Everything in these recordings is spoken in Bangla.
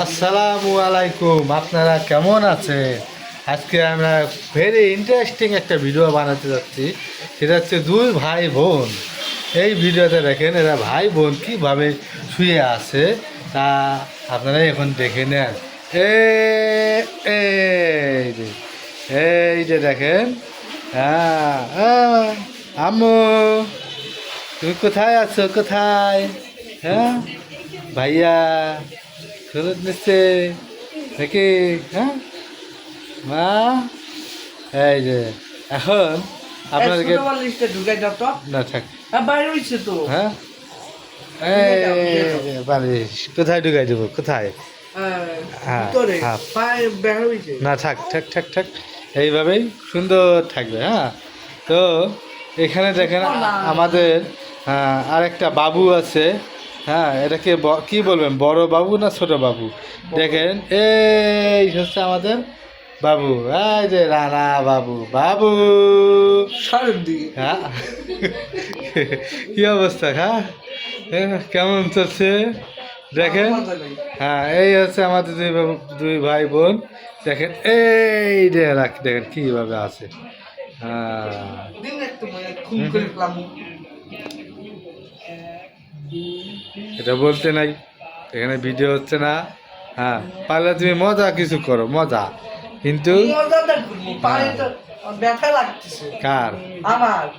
আসসালামু আলাইকুম। আপনারা কেমন আছেন? আজকে আমরা ভেরি ইন্টারেস্টিং একটা ভিডিও বানাতে যাচ্ছি। সেটা হচ্ছে দুই ভাই বোন। এই ভিডিওতে দেখেন এরা ভাই বোন কীভাবে শুয়ে আছে তা আপনারা এখন দেখে নেন। এই যে এই যে দেখেন, হ্যাঁ আম্মু তুমি কোথায় আছো? কোথায়? হ্যাঁ ভাইয়া খরচ নিচ্ছে নাকি? হ্যাঁ মা, এই যে এখন আপনাদেরকে না থাক। হ্যাঁ বালিশ কোথায় ঢুকাই দেবো? কোথায়? না থাক থাক থাক থাক, এইভাবেই সুন্দর থাকবে। হ্যাঁ, তো এখানে দেখেন আমাদের আরেকটা বাবু আছে। হ্যাঁ, এটাকে কি বলবেন, বড় বাবু না ছোট বাবু? দেখেন এই হচ্ছে আমাদের বাবু, এই যে রানা বাবু। বাবু হ্যাঁ কি অবস্থা? হ্যাঁ কেমন চলছে দেখেন। হ্যাঁ এই হচ্ছে আমাদের দুই বাবু, দুই ভাই বোন। দেখেন এই যে দেখেন কীভাবে আছে। এটা বলতে নাই, এখানে ভিডিও হচ্ছে না। হ্যাঁ পারলে তুমি মজা কিছু করো, মজা, কিন্তু কার?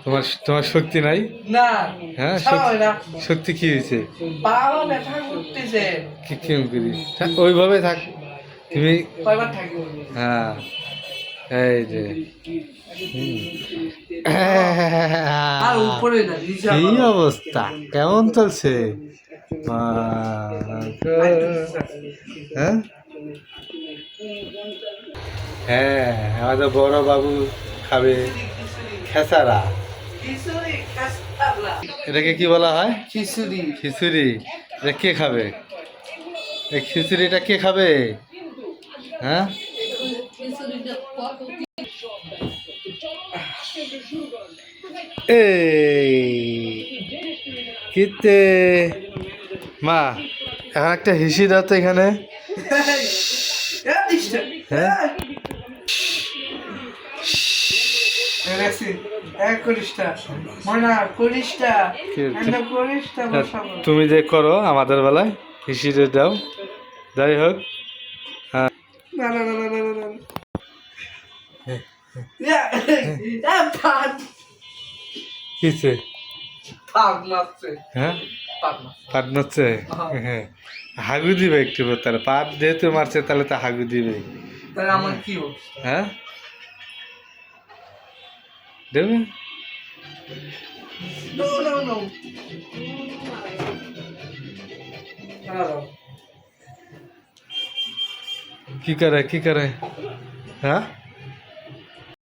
তোমার তোমার শক্তি নাই? হ্যাঁ শক্তি কি হয়েছে? ওইভাবে থাক তুমি। হ্যাঁ এই যে কি অবস্থা, কেমন চলছে? হ্যাঁ হ্যাঁ আমাদের বড় বাবু খাবে খেসারা। এটাকে কি বলা হয়? খিচুড়ি। খিচুড়ি এটা কে খাবে? এই খিচুড়িটা কে খাবে? হ্যাঁ এই কিতে মা, এখন একটা হিসি দাও তো এখানে। হ্যাঁ তুমি যে করো আমাদের বেলায় হিসিরে দাও, যাই হোক। হ্যাঁ কিছে? হ্যাঁ পাট নাচছে। হ্যাঁ হাগু দিবে একটু, তাহলে পাট যেহেতু মারছে তাহলে তো হাগু দিবে। হ্যাঁ দেবে। কি করে কি করে? হ্যাঁ